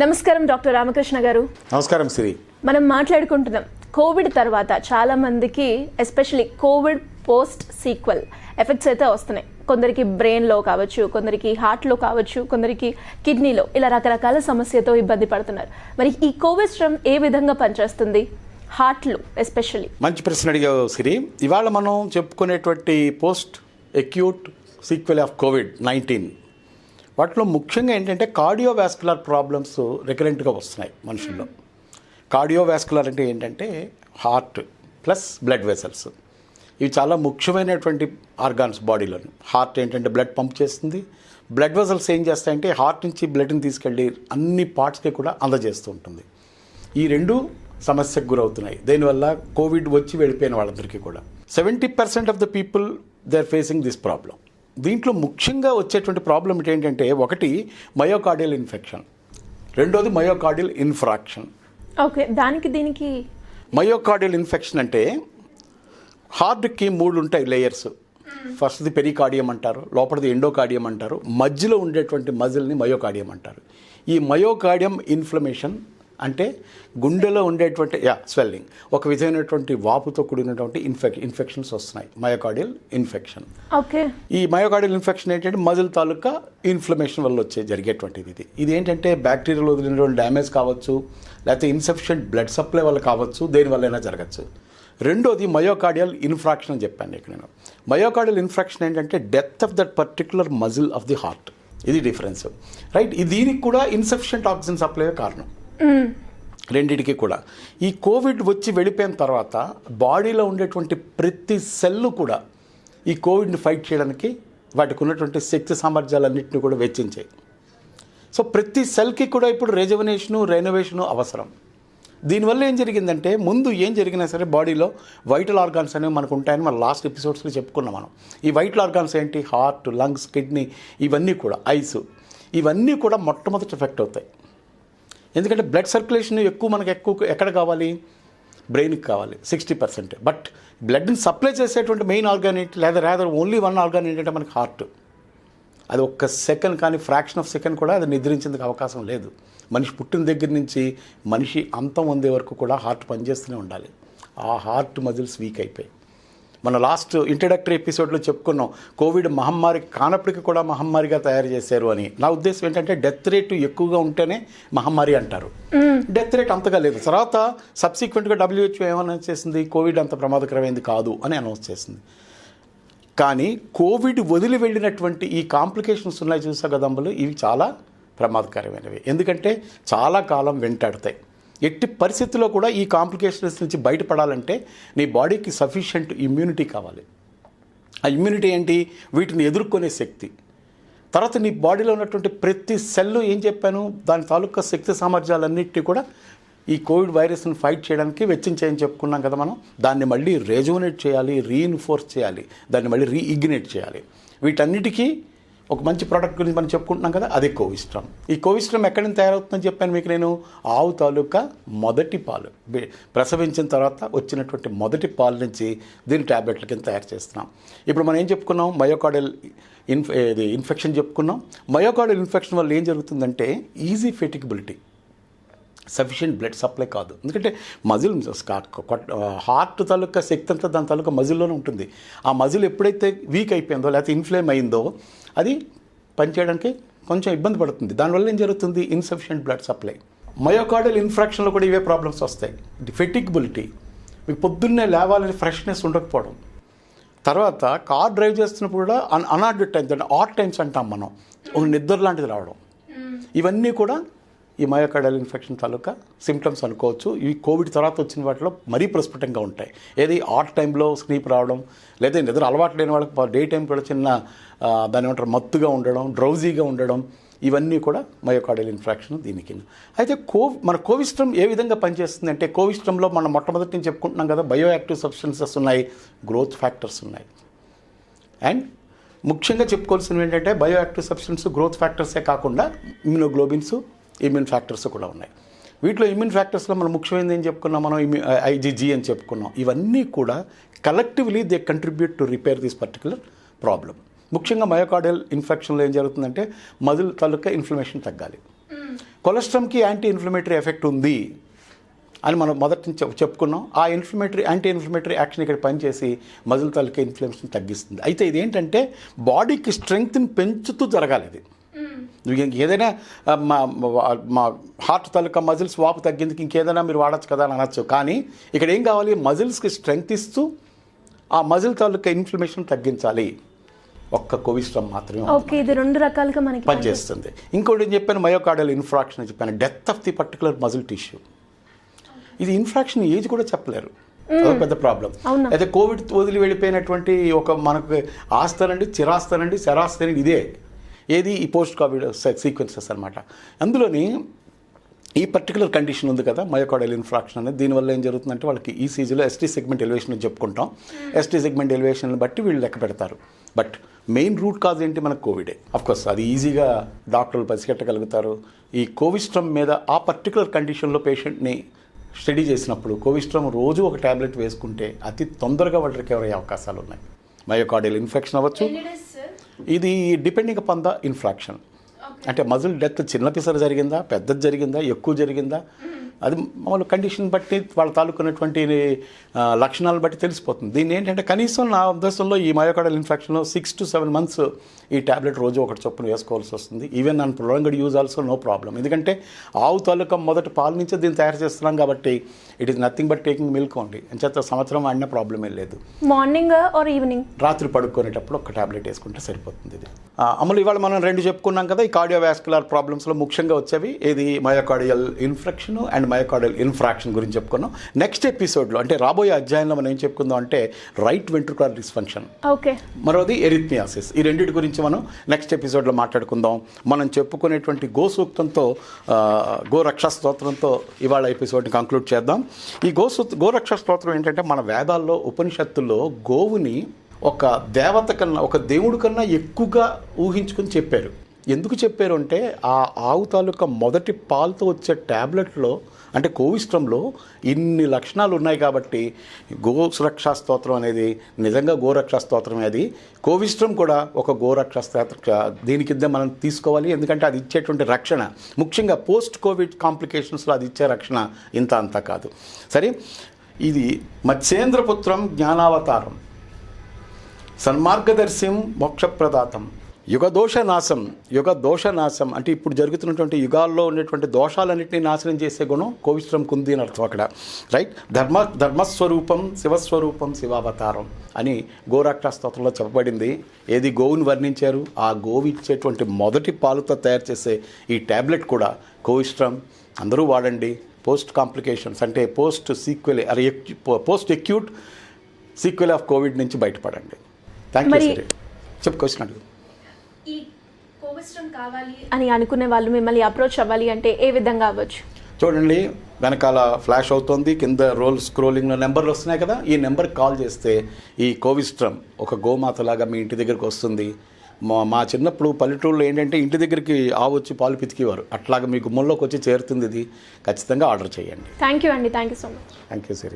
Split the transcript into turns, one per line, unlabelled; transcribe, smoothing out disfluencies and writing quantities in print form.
నమస్కారం డాక్టర్ రామకృష్ణ గారు.
నమస్కారం సిరి.
మనం మాట్లాడుకుంటున్నాం కోవిడ్ తర్వాత చాలా మందికి especially Covid post sequel effects అయితే వస్తున్నాయి. కొందరికి బ్రెయిన్లో కావచ్చు, కొందరికి హార్ట్లో కావచ్చు, కొందరికి కిడ్నీలో, ఇలా రకరకాల సమస్యతో ఇబ్బంది పడుతున్నారు. మరి ఈ కోవిస్ట్రమ్ ఏ విధంగా పనిచేస్తుంది హార్ట్లో ఎస్పెషల్లీ?
మంచి ప్రశ్న అడిగావు సిరి. ఇవాళ మనం చెప్పుకునేటువంటి post acute sequel of COVID-19 వాటిలో ముఖ్యంగా ఏంటంటే కార్డియోవాస్కులర్ ప్రాబ్లమ్స్ రికరెంట్గా వస్తున్నాయి మనుషుల్లో. కార్డియోవాస్కులర్ అంటే ఏంటంటే హార్ట్ ప్లస్ బ్లడ్ వెసల్స్. ఇవి చాలా ముఖ్యమైనటువంటి ఆర్గాన్స్ బాడీలో. హార్ట్ ఏంటంటే బ్లడ్ పంప్ చేస్తుంది, బ్లడ్ వెసల్స్ ఏం చేస్తాయంటే హార్ట్ నుంచి బ్లడ్ని తీసుకెళ్ళి అన్ని పార్ట్స్కి కూడా అందజేస్తూ ఉంటుంది. ఈ రెండు సమస్యకు గురవుతున్నాయి. దీనివల్ల కోవిడ్ వచ్చి వెళ్ళిపోయిన వాళ్ళందరికీ కూడా 70% of the people they are facing this problem. దీంట్లో ముఖ్యంగా వచ్చేటువంటి ప్రాబ్లం ఏంటంటే ఒకటి మయోకార్డియల్ ఇన్ఫెక్షన్, రెండోది మయోకార్డియల్ ఇన్ఫ్రాక్షన్.
ఓకే, దీనికి
మయోకార్డియల్ ఇన్ఫెక్షన్ అంటే హార్ట్కి 3 ఉంటాయి లేయర్స్. ఫస్ట్ది పెరికార్డియం అంటారు, లోపలిది ఎండోకార్డియం అంటారు, మధ్యలో ఉండేటువంటి మజిల్ని మయోకార్డియం అంటారు. ఈ మయోకార్డియం ఇన్ఫ్లమేషన్ అంటే గుండెలో ఉండేటువంటి స్వెల్లింగ్, ఒక విధమైనటువంటి వాపుతో కూడినటువంటి ఇన్ఫెక్షన్స్ వస్తున్నాయి. Myocardial infection.
ఓకే, ఈ
మయోకార్డియల్ ఇన్ఫెక్షన్ ఏంటంటే మజిల్ తాలూకా ఇన్ఫ్లమేషన్ వల్ల జరిగేటువంటిది. ఇది ఏంటంటే బ్యాక్టీరియాలో వదిలినటువంటి డ్యామేజ్ కావచ్చు, లేకపోతే ఇన్సఫిషియెంట్ బ్లడ్ సప్లై వల్ల కావచ్చు, దేనివల్లైనా జరగచ్చు. రెండోది మయోకార్డియల్ ఇన్ఫ్రాక్షన్ అని చెప్పాను ఇక్కడ నేను. మయోకార్డియల్ ఇన్ఫ్రాక్షన్ ఏంటంటే death of that particular muscle of the heart. ఇది డిఫరెన్స్, రైట్. దీనికి కూడా ఇన్సఫిషియెంట్ ఆక్సిజన్ సప్లై కారణం రెండిటికి కూడా. ఈ కోవిడ్ వచ్చి వెళ్ళిపోయిన తర్వాత బాడీలో ఉండేటువంటి ప్రతి సెల్లు కూడా ఈ కోవిడ్ని ఫైట్ చేయడానికి వాటికి ఉన్నటువంటి శక్తి సామర్థ్యాలన్నింటినీ కూడా వెచ్చించాయి. సో ప్రతి సెల్కి కూడా ఇప్పుడు రెనోవేషను అవసరం. దీనివల్ల ఏం జరిగిందంటే ముందు ఏం జరిగినా సరే బాడీలో వైటల్ ఆర్గాన్స్ అనేవి మనకు ఉంటాయని మనం లాస్ట్ ఎపిసోడ్స్లో చెప్పుకున్నాం మనం. ఈ వైటల్ ఆర్గాన్స్ ఏంటి? హార్ట్, లంగ్స్, కిడ్నీ, ఇవన్నీ కూడా ఐస్, ఇవన్నీ కూడా మొట్టమొదటి ఎఫెక్ట్ అవుతాయి. ఎందుకంటే బ్లడ్ సర్క్యులేషన్ మనకు ఎక్కడ కావాలి? బ్రెయిన్కి కావాలి 60%. బట్ బ్లడ్ని సప్లై చేసేటువంటి మెయిన్ ఆర్గాన్ ఏంటి? లేదా ఓన్లీ వన్ ఆర్గాన్ ఏంటంటే మనకి హార్ట్. అది ఒక్క సెకండ్ కానీ ఫ్రాక్షన్ ఆఫ్ సెకండ్ కూడా అది నిద్రించేందుకు అవకాశం లేదు. మనిషి పుట్టిన దగ్గర నుంచి మనిషి అంతం పొందే వరకు కూడా హార్ట్ పనిచేస్తూనే ఉండాలి. ఆ హార్ట్ మజిల్స్ వీక్ అయిపోయి మన లాస్ట్ ఇంట్రడక్టరీ ఎపిసోడ్లో చెప్పుకున్నాం. కోవిడ్ మహమ్మారి కానప్పటికీ కూడా మహమ్మారిగా తయారు చేశారు అని. నా ఉద్దేశం ఏంటంటే డెత్ రేట్ ఎక్కువగా ఉంటేనే మహమ్మారి అంటారు. డెత్ రేట్ అంతగా లేదు. తర్వాత సబ్సిక్వెంట్గా WHO ఏమనౌన్స్ చేసింది? కోవిడ్ అంత ప్రమాదకరమైంది కాదు అని అనౌన్స్ చేసింది. కానీ కోవిడ్ వదిలి వెళ్ళినటువంటి ఈ కాంప్లికేషన్స్ ఉన్నాయి చూసా కదంబలు, ఇవి చాలా ప్రమాదకరమైనవి. ఎందుకంటే చాలా కాలం వెంటాడతాయి. ఎట్టి పరిస్థితుల్లో కూడా ఈ కాంప్లికేషన్స్ నుంచి బయటపడాలంటే నీ బాడీకి సఫిషియెంట్ ఇమ్యూనిటీ కావాలి. ఆ ఇమ్యూనిటీ ఏంటి? వీటిని ఎదుర్కొనే శక్తి. తర్వాత నీ బాడీలో ఉన్నటువంటి ప్రతి సెల్లు ఏం చెప్పాను, దాని తాలూకా శక్తి సామర్థ్యాలన్నింటినీ కూడా ఈ కోవిడ్ వైరస్ని ఫైట్ చేయడానికి వెచ్చించేయని చెప్పుకున్నాం కదా మనం. దాన్ని మళ్ళీ రెజువనేట్ చేయాలి, రీఇన్ఫోర్స్ చేయాలి, దాన్ని మళ్ళీ రీఇగ్నేట్ చేయాలి. వీటన్నిటికీ ఒక మంచి ప్రోడక్ట్ గురించి మనం చెప్పుకుంటున్నాం కదా, అదే కోవిస్ట్రమ్. ఈ కోవిస్ట్రమ్ ఎక్కడి నుంచి తయారవుతుందని చెప్పాను మీకు నేను. ఆవు తాలూకా మొదటి పాలు, ప్రసవించిన తర్వాత వచ్చినటువంటి మొదటి పాలు నుంచి దీని ట్యాబ్లెట్ల కింద తయారు చేస్తున్నాం. ఇప్పుడు మనం ఏం చెప్పుకున్నాం? మయోకార్డియల్ ఇన్ఫెక్షన్ చెప్పుకున్నాం. మయోకార్డియల్ ఇన్ఫెక్షన్ వల్ల ఏం జరుగుతుందంటే easy fatigability, sufficient blood supply కాదు. ఎందుకంటే మజిల్ హార్ట్ తాలూకా శక్తి అంతా దాని తాలూకా మజిల్లోనే ఉంటుంది. ఆ మజిల్ ఎప్పుడైతే వీక్ అయిపోయిందో లేకపోతే ఇన్ఫ్లేమ్ అయిందో అది పనిచేయడానికి కొంచెం ఇబ్బంది పడుతుంది. దానివల్ల ఏం జరుగుతుంది? Insufficient blood supply. మయోకార్డియల్ ఇన్ఫ్రాక్షన్లో కూడా ఇవే ప్రాబ్లమ్స్ వస్తాయి. ఫెటిగబిలిటీ, మీకు పొద్దున్నే లేవాలని ఫ్రెష్నెస్ ఉండకపోవడం. తర్వాత కార్ డ్రైవ్ చేస్తున్నప్పుడు కూడా అనార్డర్ టైమ్స్ అంటే ఆడ్ టైమ్స్ అంటాం మనం, ఒక నిద్ర లాంటిది రావడం. ఇవన్నీ కూడా ఈ మయోకార్డియల్ ఇన్ఫెక్షన్ తాలూకా సిమ్టమ్స్ అనుకోవచ్చు. ఇవి కోవిడ్ తర్వాత వచ్చిన వాటిలో మరీ ప్రస్ఫుటంగా ఉంటాయి. ఏది ఆట్ టైంలో స్లీప్ రావడం, లేదా నిద్ర అలవాటు లేని వాళ్ళకి డే టైం కూడా చిన్న దాని ఏమంటారు మత్తుగా ఉండడం, డ్రౌజీగా ఉండడం, ఇవన్నీ కూడా మయోకార్డియల్ ఇన్ఫెక్షన్ దీనికి. అయితే మన కోవిస్ట్రమ్ ఏ విధంగా పనిచేస్తుంది అంటే, కోవిస్ట్రమ్లో మనం మొట్టమొదటి నుంచి చెప్పుకుంటున్నాం కదా, బయో యాక్టివ్ సబ్స్టెన్సెస్ ఉన్నాయి, గ్రోత్ ఫ్యాక్టర్స్ ఉన్నాయి. అండ్ ముఖ్యంగా చెప్పుకోవాల్సినవి ఏంటంటే బయో యాక్టివ్ సబ్స్టెన్స్ గ్రోత్ ఫ్యాక్టర్సే కాకుండా ఇమ్యూనోగ్లోబిన్స్, ఇమ్యూన్ ఫ్యాక్టర్స్ కూడా ఉన్నాయి. వీటిలో ఇమ్యూన్ ఫ్యాక్టర్స్లో మనం ముఖ్యమైనది ఏం చెప్పుకున్నాం మనం? IgG అని చెప్పుకున్నాం. ఇవన్నీ కూడా collectively they contribute to repair this particular problem. ముఖ్యంగా మయోకార్డియల్ ఇన్ఫెక్షన్లో ఏం జరుగుతుందంటే మజిల్ తాలూకా ఇన్ఫ్లమేషన్ తగ్గాలి. కొలెస్ట్రామ్కి యాంటీ ఇన్ఫ్లమేటరీ ఎఫెక్ట్ ఉంది అని మనం మొదటి నుంచి చెప్పుకున్నాం. ఆ యాంటీ ఇన్ఫ్లమేటరీ యాక్షన్ ఇక్కడ పనిచేసి మజిల్ తాలూకా ఇన్ఫ్లమేషన్ తగ్గిస్తుంది. అయితే ఇదేంటంటే బాడీకి స్ట్రెంగ్త్ని పెంచుతూ జరగాలి. ఇది ఏదైనా మా హార్ట్ తాలూకా మజిల్స్ వాపు తగ్గిందికి ఇంకేదైనా మీరు వాడచ్చు కదా అని అనొచ్చు. కానీ ఇక్కడ ఏం కావాలి, మజిల్స్కి స్ట్రెంగ్త్ ఇస్తూ ఆ మజిల్ తాలూకా ఇన్ఫ్లమేషన్ తగ్గించాలి. ఒక్క కోవిస్ట్రమ్ మాత్రమే
ఓకే, ఇది రెండు రకాలుగా మనకి
పనిచేస్తుంది. ఇంకోటి నేను చెప్పాను, మయోకార్డియల్ ఇన్ఫ్రాక్షన్ అని చెప్పాను, death of the particular muscle tissue. ఇది ఇన్ఫ్రాక్షన్ ఏజ్ కూడా చెప్పలేరు, అదొక పెద్ద ప్రాబ్లం. అయితే కోవిడ్ వదిలి వెళ్ళిపోయినటువంటి ఒక మనకు ఆస్తనండి, చిరాస్తనండి, శరాస్తనండి, ఇదే ఏది ఈ పోస్ట్ కోవిడ్ సీక్వెన్సెస్ అనమాట. అందులోని ఈ పర్టికులర్ కండిషన్ ఉంది కదా, మయోకార్డియల్ ఇన్ఫ్రాక్షన్ అనేది. దీనివల్ల ఏం జరుగుతుందంటే వాళ్ళకి ఈసీజీలో ఎస్టీ సెగ్మెంట్ ఎలివేషన్ అని చెప్పుకుంటాం. ఎస్టీ సెగ్మెంట్ ఎలివేషన్ బట్టి వీళ్ళు లెక్క పెడతారు. బట్ మెయిన్ రూట్ కాజ్ ఏంటి, మనకు కోవిడే. అఫ్కోర్స్ అది ఈజీగా డాక్టర్లు పసిగట్టగలుగుతారు. ఈ కోవిస్ట్రమ్ మీద ఆ పర్టికులర్ కండిషన్లో పేషెంట్ని స్టడీ చేసినప్పుడు కోవిస్ట్రమ్ రోజు ఒక ట్యాబ్లెట్ వేసుకుంటే అతి తొందరగా వాళ్ళు రికవర్ అయ్యే అవకాశాలు ఉన్నాయి. మయోకార్డియల్ ఇన్ఫెక్షన్ అవ్వచ్చు. ఇది డిపెండింగ్ అపాన్ ద ఇన్ఫ్రాక్షన్. అంటే మజిల్ డెత్ చిన్న పిసర జరిగిందా, పెద్దది జరిగిందా, ఎక్కువ జరిగిందా, అది మామూలు కండిషన్ బట్టి వాళ్ళ తాలూకున్నటువంటి లక్షణాలను బట్టి తెలిసిపోతుంది. దీన్ని ఏంటంటే కనీసం నా ఉద్దేశంలో ఈ మయోకార్డియల్ ఇన్ఫెక్షన్లో 6 to 7 months ఈ ట్యాబ్లెట్ రోజు ఒకటి చొప్పున వేసుకోవాల్సి వస్తుంది. Even none prolonged use also no problem. ఎందుకంటే ఆవు తాలూకా మొదటి పాలు నుంచే దీన్ని తయారు చేస్తున్నాం కాబట్టి it is nothing but taking milk only. అంచేత సంవత్సరం వాడినా ప్రాబ్లమే లేదు.
మార్నింగ్ ఆర్ ఈవినింగ్, రాత్రి
పడుకునేటప్పుడు ఒక ట్యాబ్లెట్ వేసుకుంటే సరిపోతుంది. ఇది అమలు ఇవాళ మనం 2 చెప్పుకున్నాం కదా. ఈ కార్డియోవాస్కులర్ ప్రాబ్లమ్స్లో ముఖ్యంగా వచ్చేవి ఏది myocardial infection and myocardial infarction గురించి చెప్పుకున్నాం. నెక్స్ట్ ఎపిసోడ్లో అంటే రాబోయే అధ్యాయంలో మనం ఏం చెప్పుకుందాం అంటే రైట్ వెంట్రికులర్ డిస్ఫంక్షన్, మరోది ఎరిథ్మియాసిస్. ఈ రెండింటి గురించి మనం నెక్స్ట్ ఎపిసోడ్లో మాట్లాడుకుందాం. మనం చెప్పుకునేటువంటి గోసూక్తంతో గోరక్ష స్తోత్రంతో ఇవాళ ఎపిసోడ్ని కంక్లూడ్ చేద్దాం. ఈ గోరక్ష స్తోత్రం ఏంటంటే మన వేదాల్లో ఉపనిషత్తుల్లో గోవుని ఒక దేవత కన్నా, ఒక దేవుడి కన్నా ఎక్కువగా ఊహించుకొని చెప్పారు. ఎందుకు చెప్పారు అంటే ఆ ఆవు తాలూకా మొదటి పాలతో వచ్చే ట్యాబ్లెట్లో అంటే కోవిస్ట్రమ్లో ఇన్ని లక్షణాలు ఉన్నాయి కాబట్టి గోరక్షా స్తోత్రం అనేది నిజంగా గోరక్షా స్తోత్రమే. అది కోవిస్ట్రమ్ కూడా ఒక గోరక్షా స్తోత్ర దీని కింద మనం తీసుకోవాలి. ఎందుకంటే అది ఇచ్చేటువంటి రక్షణ, ముఖ్యంగా పోస్ట్ కోవిడ్ కాంప్లికేషన్స్లో అది ఇచ్చే రక్షణ ఇంత అంతా కాదు. సరే, ఇది మత్స్యేంద్రపుత్రం జ్ఞానావతారం, సన్మార్గదర్శిం మోక్షప్రదాతం, యుగదోషనాశం అంటే ఇప్పుడు జరుగుతున్నటువంటి యుగాల్లో ఉండేటువంటి దోషాలన్నింటినీ నాశనం చేసే గుణం కోవిస్ట్రమ్కి ఉంది అని అర్థం అక్కడ. రైట్, ధర్మస్వరూపం శివస్వరూపం శివావతారం అని గోరక్షా స్తోత్రంలో చెప్పబడింది. ఏది గోవుని వర్ణించారు, ఆ గోవు ఇచ్చేటువంటి మొదటి పాలుతో తయారు చేసే ఈ ట్యాబ్లెట్ కూడా కోవిస్ట్రమ్. అందరూ వాడండి. పోస్ట్ కాంప్లికేషన్స్ అంటే post acute sequel of Covid నుంచి బయటపడండి. Thank you. చెప్పు, క్వశ్చన్ అడుగు.
ఈ కోవిస్ట్రమ్ కావాలి అని అనుకునే వాళ్ళు మిమ్మల్ని అప్రోచ్ అవ్వాలి అంటే ఏ విధంగా అవ్వచ్చు?
చూడండి, వెనకాల ఫ్లాష్ అవుతుంది, కింద స్క్రోలింగ్లో నెంబర్లు వస్తున్నాయి కదా, ఈ నెంబర్కి కాల్ చేస్తే ఈ కోవిస్ట్రమ్ ఒక గోమాతలాగా మీ ఇంటి దగ్గరికి వస్తుంది. మా చిన్నప్పుడు పల్లెటూరులో ఏంటంటే ఇంటి దగ్గరికి ఆవు వచ్చి పాలు పితికేవారు, అట్లాగా మీ గుమ్మంలోకి వచ్చి చేరుతుంది. ఇది ఖచ్చితంగా ఆర్డర్ చేయండి.
థ్యాంక్ యూ అండి. Thank you so much.
Thank you Siri.